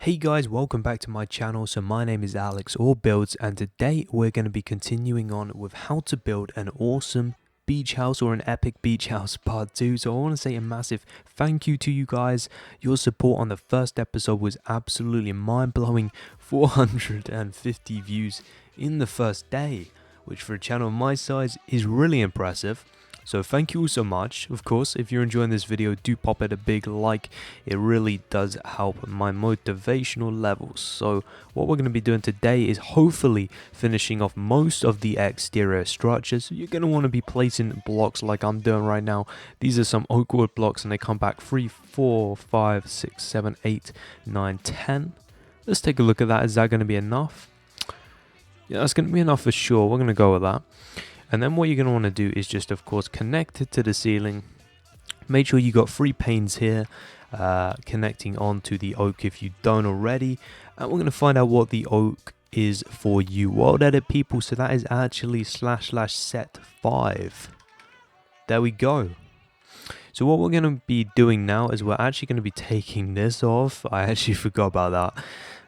Hey guys, welcome back to my channel. So my name is Alex or Buildz, and today we're going to be continuing on with how to build an awesome beach house or an epic beach house part 2. So I want to say a massive thank you to you guys. Your support on the first episode was absolutely mind-blowing. 450 views in the first day, which for a channel my size is really impressive. So thank you all so much. Of course, if you're enjoying this video, do pop it a big like. It really does help my motivational levels. So what we're going to be doing today is hopefully finishing off most of the exterior structures. So you're going to want to be placing blocks like I'm doing right now. These are some oak wood blocks and they come back 3, 4, 5, 6, 7, 8, 9, 10. Let's take a look at that. Is that going to be enough? Yeah, that's going to be enough for sure. We're going to go with that. And then what you're going to want to do is just, of course, connect it to the ceiling. Make sure you got 3 panes here connecting onto the oak if you don't already. And we're going to find out what the oak is for you world edit people. So that is actually //set 5. There we go. So what we're going to be doing now is we're actually going to be taking this off. I actually forgot about that.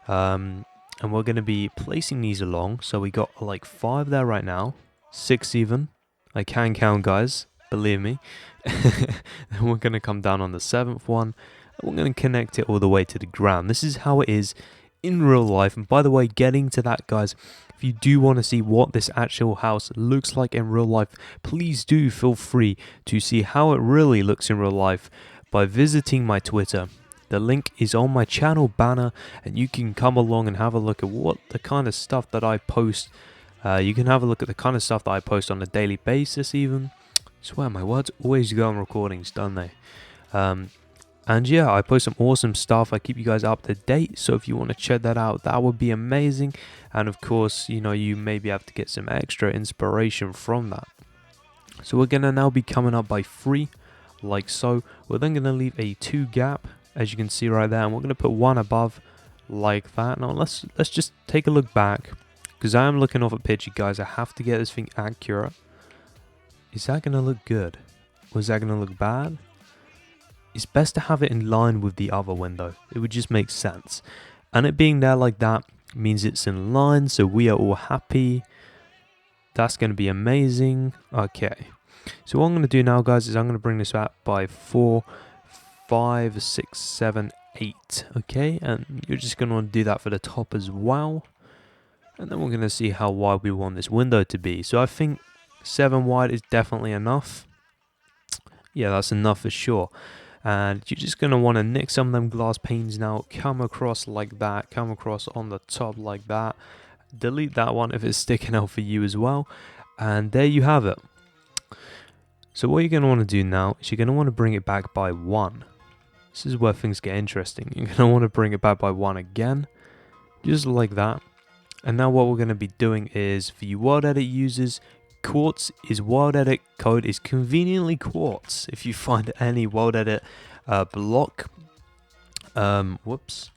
And we're going to be placing these along. So we got like 5 there right now. 6 even. I can count, guys, believe me. Then we're going to come down on the 7th one and we're going to connect it all the way to the ground. This is how it is in real life. And by the way, getting to that, guys, if you do want to see what this actual house looks like in real life, please do feel free to see how it really looks in real life by visiting my Twitter. The link is on my channel banner and you can come along and have a look at what the kind of stuff that I post. You can have a look at the kind of stuff that I post on a daily basis even. I swear my words always go on recordings, don't they? And yeah, I post some awesome stuff. I keep you guys up to date. So if you want to check that out, that would be amazing. And of course, you know, you maybe have to get some extra inspiration from that. So we're going to now be coming up by 3, like so. We're then going to leave a 2 gap, as you can see right there. And we're going to put 1 above like that. Now let's just take a look back. Because I am looking off a picture, guys. I have to get this thing accurate. Is that going to look good? Or is that going to look bad? It's best to have it in line with the other window. It would just make sense. And it being there like that means it's in line. So we are all happy. That's going to be amazing. Okay. So what I'm going to do now, guys, is I'm going to bring this up by 4, 5, 6, 7, 8. Okay. And you're just going to want to do that for the top as well. And then we're going to see how wide we want this window to be. So I think 7 wide is definitely enough. Yeah, that's enough for sure. And you're just going to want to nick some of them glass panes now. Come across like that. Come across on the top like that. Delete that one if it's sticking out for you as well. And there you have it. So what you're going to want to do now is you're going to want to bring it back by 1. This is where things get interesting. You're going to want to bring it back by 1 again. Just like that. And now what we're going to be doing is, for you world edit users, quartz is world edit code is conveniently quartz. If you find any world edit block, if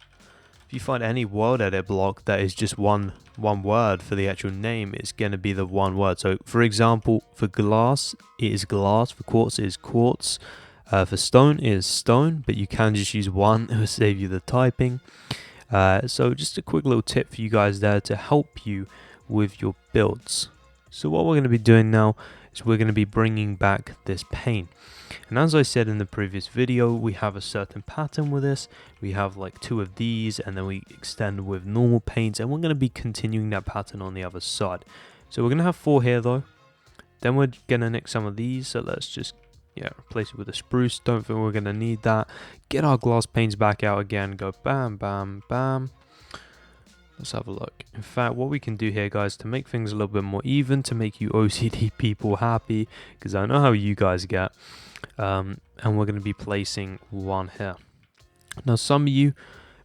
you find any world edit block that is just one word for the actual name, it's going to be the one word. So for example, for glass, it is glass. For quartz, it is quartz. For stone, it is stone, but you can just use one. It will save you the typing. So just a quick little tip for you guys there to help you with your builds. So what we're going to be doing now is we're going to be bringing back this pane. And as I said in the previous video, we have a certain pattern with this. We have like 2 of these and then we extend with normal panes, and we're going to be continuing that pattern on the other side. So we're going to have 4 here though. Then we're going to nick some of these. So let's just replace it with a spruce. Don't think we're going to need that. Get our glass panes back out again. Go bam, bam, bam. Let's have a look. In fact, what we can do here, guys, to make things a little bit more even, to make you OCD people happy, because I know how you guys get. And we're going to be placing 1 here. Now, some of you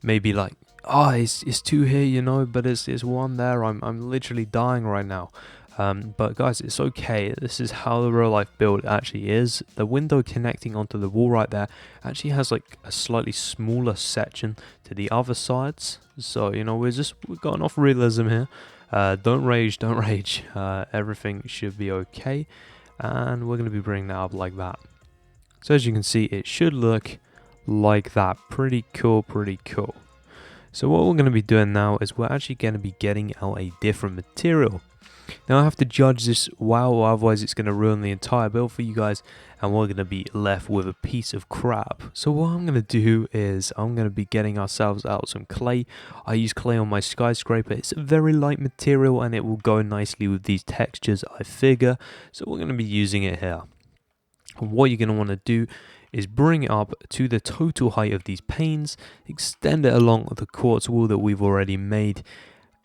may be like, oh, it's 2 here, you know, but it's 1 there. I'm literally dying right now. But guys, it's okay. This is how the real life build actually is. The window connecting onto the wall right there actually has like a slightly smaller section to the other sides. So, you know, we're going off realism here. Don't rage, don't rage. Everything should be okay. And we're going to be bringing that up like that. So as you can see, it should look like that. Pretty cool, pretty cool. So what we're going to be doing now is we're actually going to be getting out a different material. Now I have to judge this well, otherwise it's going to ruin the entire build for you guys, and we're going to be left with a piece of crap. So what I'm going to do is I'm going to be getting ourselves out some clay. I use clay on my skyscraper. It's a very light material and it will go nicely with these textures, I figure. So we're going to be using it here. And what you're going to want to do is bring it up to the total height of these panes, extend it along the quartz wall that we've already made,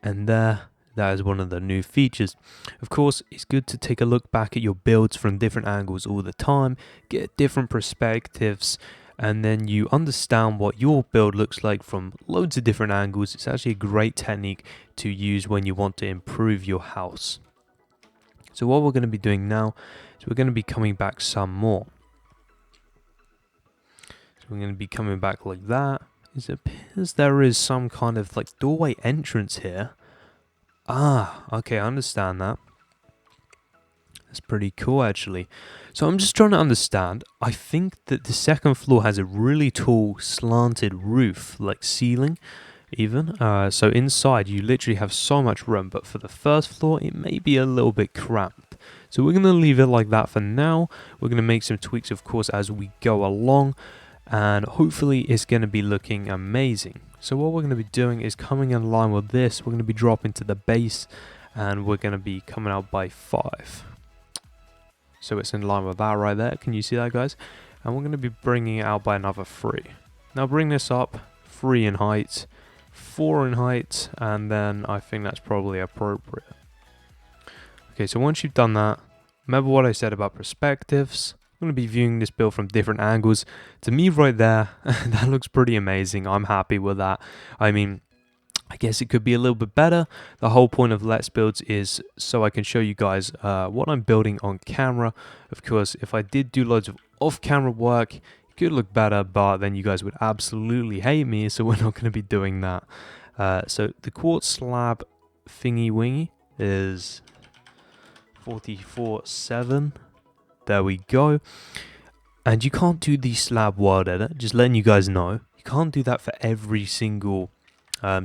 and there, that is one of the new features. Of course, it's good to take a look back at your builds from different angles all the time, get different perspectives, and then you understand what your build looks like from loads of different angles. It's actually a great technique to use when you want to improve your house. So what we're going to be doing now is we're going to be coming back some more. So we're going to be coming back like that. It appears there is some kind of like doorway entrance here. Ah, okay, I understand that. That's pretty cool, actually. So I'm just trying to understand. I think that the second floor has a really tall slanted roof, like ceiling, even. So inside, you literally have so much room. But for the first floor, it may be a little bit cramped. So we're going to leave it like that for now. We're going to make some tweaks, of course, as we go along. And hopefully, it's going to be looking amazing. So what we're going to be doing is coming in line with this. We're going to be dropping to the base and we're going to be coming out by 5. So it's in line with that right there. Can you see that, guys? And we're going to be bringing it out by another 3. Now bring this up 3 in height, 4 in height, and then I think that's probably appropriate. Okay, so once you've done that, remember what I said about perspectives. I'm going to be viewing this build from different angles. To me right there, that looks pretty amazing. I'm happy with that. I mean, I guess it could be a little bit better. The whole point of Let's Builds is so I can show you guys what I'm building on camera. Of course, if I did do loads of off-camera work, it could look better, but then you guys would absolutely hate me, so we're not going to be doing that. So the quartz slab thingy-wingy is 44.7. There we go. And you can't do the slab world edit, just letting you guys know. You can't do that for every single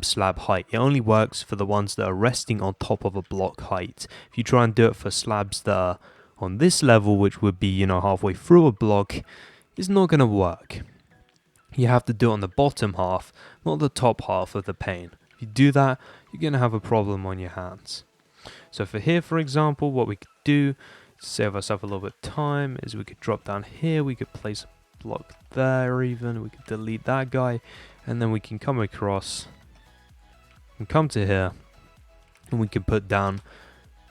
slab height. It only works for the ones that are resting on top of a block height. If you try and do it for slabs that are on this level, which would be, you know, halfway through a block, it's not going to work. You have to do it on the bottom half, not the top half of the pane. If you do that, you're going to have a problem on your hands. So for here, for example, what we could do to save ourselves a little bit of time is we could drop down here, we could place a block there even, we could delete that guy, and then we can come across and come to here, and we can put down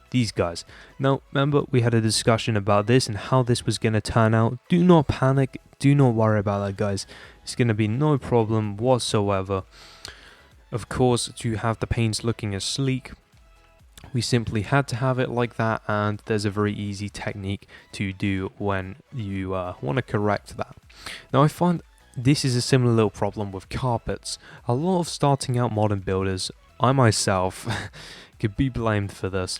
these guys. Now remember, we had a discussion about this and how this was going to turn out. Do not panic, do not worry about that, guys. It's going to be no problem whatsoever. Of course, to have the panes looking as sleek, we simply had to have it like that, and there's a very easy technique to do when you want to correct that. Now I find this is a similar little problem with carpets. A lot of starting out modern builders, I myself, could be blamed for this,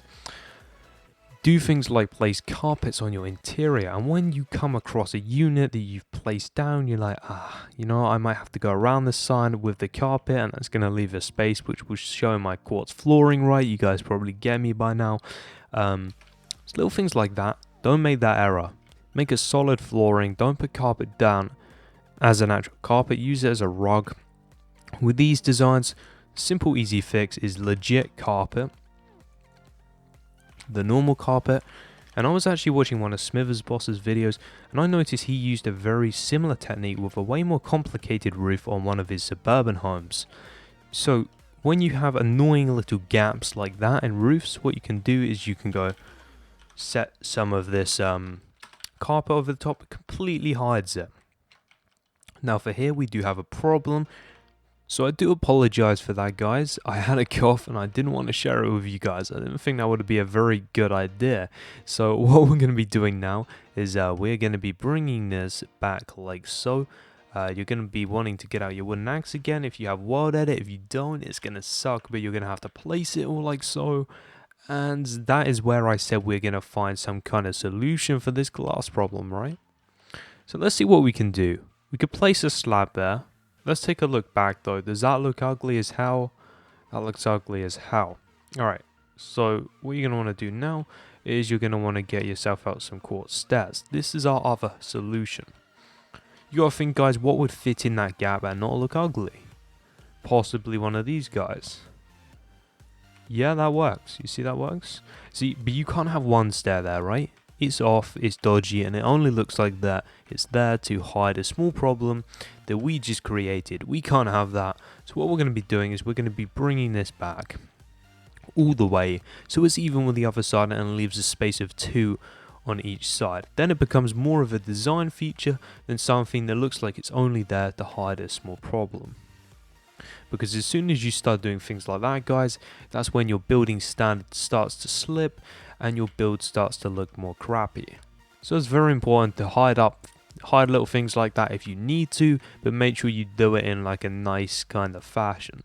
do things like place carpets on your interior, and when you come across a unit that you've placed down, you're like, you know, I might have to go around the side with the carpet, and that's going to leave a space which will show my quartz flooring right. You guys probably get me by now. Little things like that. Don't make that error. Make a solid flooring. Don't put carpet down as an actual carpet. Use it as a rug. With these designs, simple easy fix is legit carpet. The normal carpet. And I was actually watching one of Smithers Boss's videos, and I noticed he used a very similar technique with a way more complicated roof on one of his suburban homes. So when you have annoying little gaps like that in roofs, what you can do is you can go set some of this carpet over the top. It completely hides it. Now for here we do have a problem. So I do apologize for that, guys. I had a cough and I didn't want to share it with you guys. I didn't think that would be a very good idea. So what we're going to be doing now is we're going to be bringing this back like so. You're going to be wanting to get out your wooden axe again if you have world edit. If you don't, it's going to suck, but you're going to have to place it all like so. And that is where I said we're going to find some kind of solution for this glass problem, right? So let's see what we can do. We could place a slab there. let's take a look back though. Does that look ugly as hell? That looks ugly as hell. Alright, so what you're going to want to do now is you're going to want to get yourself out some quartz stairs. This is our other solution. You got to think, guys, what would fit in that gap and not look ugly? Possibly one of these guys. Yeah, that works. You see that works? See, but you can't have one stair there, right? It's off, it's dodgy, and it only looks like that. It's there to hide a small problem that we just created. We can't have that. So what we're going to be doing is we're going to be bringing this back all the way so it's even with the other side and leaves a space of 2 on each side. Then it becomes more of a design feature than something that looks like it's only there to hide a small problem. Because as soon as you start doing things like that, guys, that's when your building standard starts to slip and your build starts to look more crappy. So it's very important to hide little things like that if you need to, but make sure you do it in like a nice kind of fashion.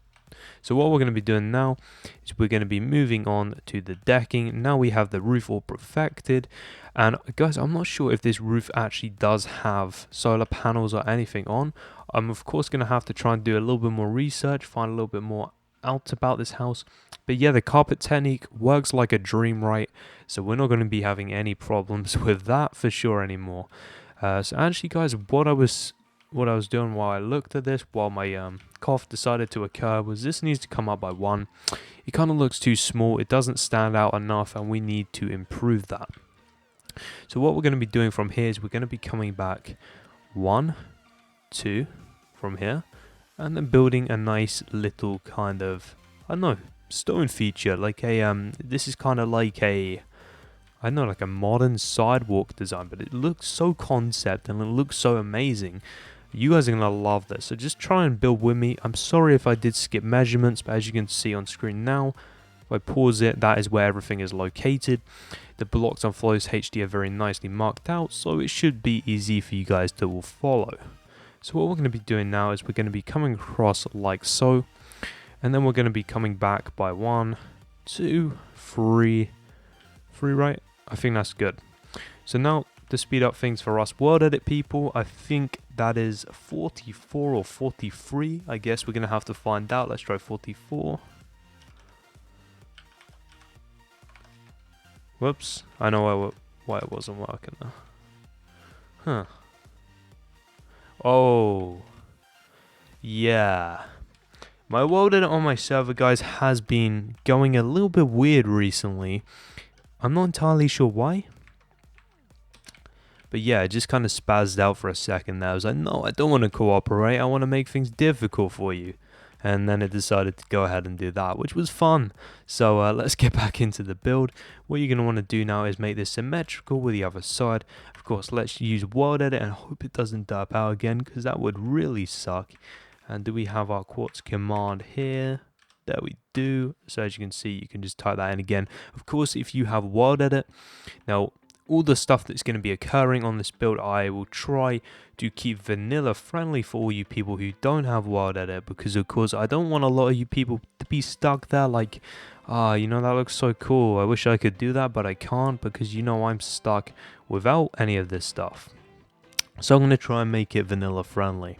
So what we're going to be doing now is we're going to be moving on to the decking. Now we have the roof all perfected. And guys, I'm not sure if this roof actually does have solar panels or anything on. I'm of course going to have to try and do a little bit more research, find a little bit more out about this house. But yeah, the carpet technique works like a dream, right? So we're not going to be having any problems with that for sure anymore. So actually, guys, what I was doing while I looked at this, while my cough decided to occur, was this needs to come up by 1. It kind of looks too small. It doesn't stand out enough, and we need to improve that. So what we're going to be doing from here is we're going to be coming back 1, 2 from here, and then building a nice little kind of, I don't know, stone feature, like a this is kind of like a, I don't know, like a modern sidewalk design, but it looks so concept and it looks so amazing. You guys are going to love this, so just try and build with me. I'm sorry if I did skip measurements, but as you can see on screen now, if I pause it, that is where everything is located. The blocks on Flows HD are very nicely marked out, so it should be easy for you guys to all follow. So what we're going to be doing now is we're going to be coming across like so, and then we're going to be coming back by 1, 2, 3, right? I think that's good. So now to speed up things for us world edit people, I think that is 44 or 43. I guess we're going to have to find out. Let's try 44. Whoops. I know why it wasn't working now. Huh. Oh. Yeah. My world edit on my server, guys, has been going a little bit weird recently. I'm not entirely sure why. But yeah, it just kind of spazzed out for a second there. I was like, no, I don't want to cooperate. I want to make things difficult for you. And then it decided to go ahead and do that, which was fun. So let's get back into the build. What you're going to want to do now is make this symmetrical with the other side. Of course, let's use world edit and hope it doesn't derp out again, because that would really suck. And do we have our quartz command here? There we do. So as you can see, you can just type that in again. Of course, if you have world edit, now all the stuff that's going to be occurring on this build, I will try to keep vanilla friendly for all you people who don't have world edit, because of course I don't want a lot of you people to be stuck there like, you know, that looks so cool, I wish I could do that, but I can't, because you know I'm stuck without any of this stuff. So I'm going to try and make it vanilla friendly.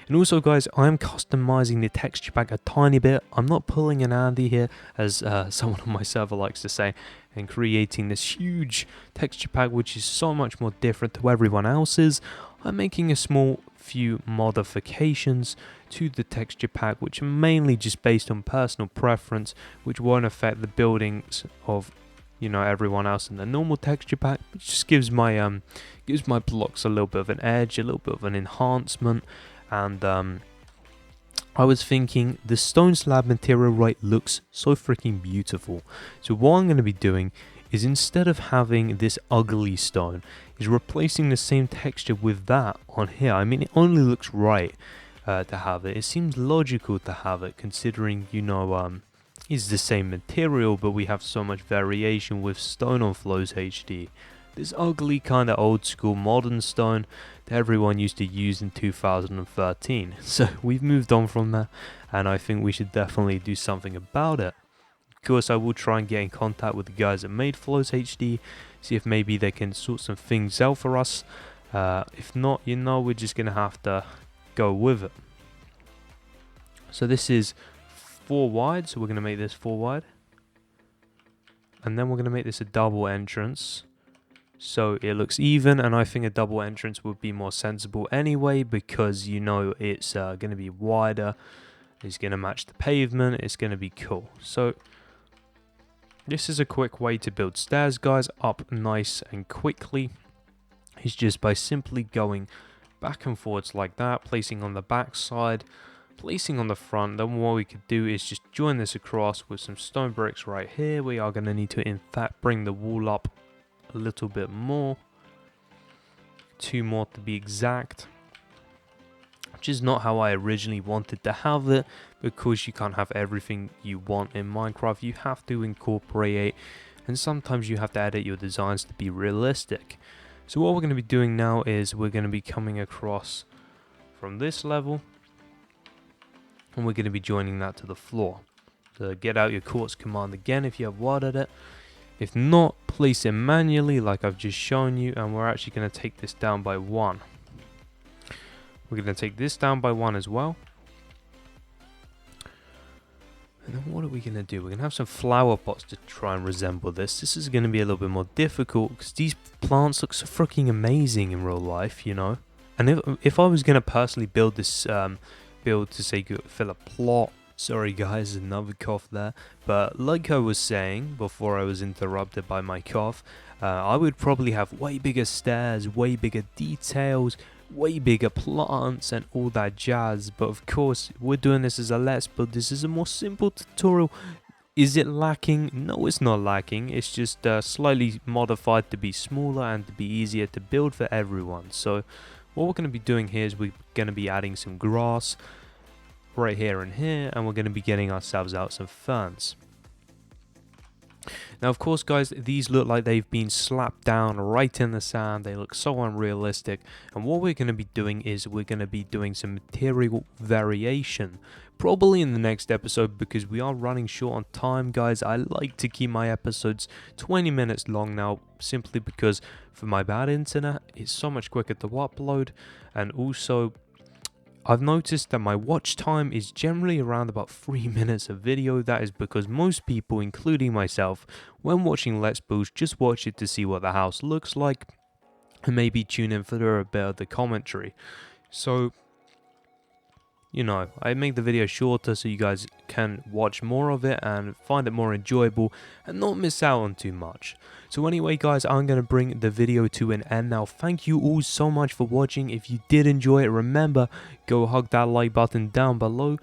And also, guys, I'm customizing the texture pack a tiny bit. I'm not pulling an Andy here, as someone on my server likes to say, and creating this huge texture pack which is so much more different to everyone else's. I'm making a small few modifications to the texture pack, which are mainly just based on personal preference, which won't affect the buildings of, you know, everyone else in the normal texture pack. It just gives my blocks a little bit of an edge, a little bit of an enhancement. And I was thinking the stone slab material, right, looks so freaking beautiful. So what I'm going to be doing is, instead of having this ugly stone, is replacing the same texture with that on here. I mean, it only looks right to have it. It seems logical to have it, considering, you know, it's the same material, but we have so much variation with stone on Flows HD. This ugly kind of old school modern stone that everyone used to use in 2013. So we've moved on from that, and I think we should definitely do something about it. Of course, I will try and get in contact with the guys that made Flows HD, see if maybe they can sort some things out for us. If not, you know, we're just going to have to go with it. So this is 4 wide, so we're going to make this 4 wide. And then we're going to make this a double entrance, so it looks even, and I think a double entrance would be more sensible anyway, because you know it's going to be wider, it's going to match the pavement, it's going to be cool. So this is a quick way to build stairs, guys, up nice and quickly. It's just by simply going back and forwards like that, placing on the back side, placing on the front. Then what we could do is just join this across with some stone bricks right here. We are going to need to in fact bring the wall up a little bit more, 2 more to be exact, which is not how I originally wanted to have it, because you can't have everything you want in Minecraft. You have to incorporate, and sometimes you have to edit your designs to be realistic. So what we're going to be doing now is we're going to be coming across from this level, and we're going to be joining that to the floor. So get out your quartz command again if you have wired it. If not, place it manually like I've just shown you, and we're actually going to take this down by 1. We're going to take this down by 1 as well. And then what are we going to do? We're going to have some flower pots to try and resemble this. This is going to be a little bit more difficult because these plants look so freaking amazing in real life, you know. And if I was going to personally build this build to say fill a plot, sorry guys, another cough there, but like I was saying before I was interrupted by my cough, I would probably have way bigger stairs, way bigger details, way bigger plants and all that jazz. But of course we're doing this as a let's build. This is a more simple tutorial. Is it lacking? No, it's not lacking. It's just slightly modified to be smaller and to be easier to build for everyone. So what we're going to be doing here is we're going to be adding some grass right here and here, and we're going to be getting ourselves out some ferns. Now of course guys, these look like they've been slapped down right in the sand. They look so unrealistic, and what we're going to be doing is we're going to be doing some material variation probably in the next episode, because we are running short on time, guys. I like to keep my episodes 20 minutes long now, simply because for my bad internet it's so much quicker to upload, and also I've noticed that my watch time is generally around about 3 minutes of video. That is because most people, including myself, when watching Let's Builds, just watch it to see what the house looks like and maybe tune in for a bit of the commentary. So, you know, I make the video shorter so you guys can watch more of it and find it more enjoyable and not miss out on too much. So anyway guys, I'm going to bring the video to an end now. Thank you all so much for watching. If you did enjoy it, remember, go hug that like button down below.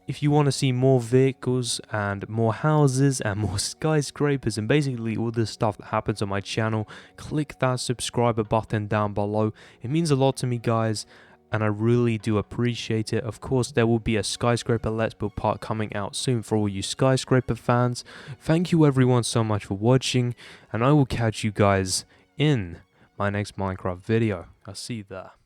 If you want to see more vehicles and more houses and more skyscrapers and basically all the stuff that happens on my channel, click that subscriber button down below. It means a lot to me, guys, and I really do appreciate it. Of course, there will be a skyscraper Let's Build part coming out soon for all you skyscraper fans. Thank you everyone so much for watching, and I will catch you guys in my next Minecraft video. I'll see you there.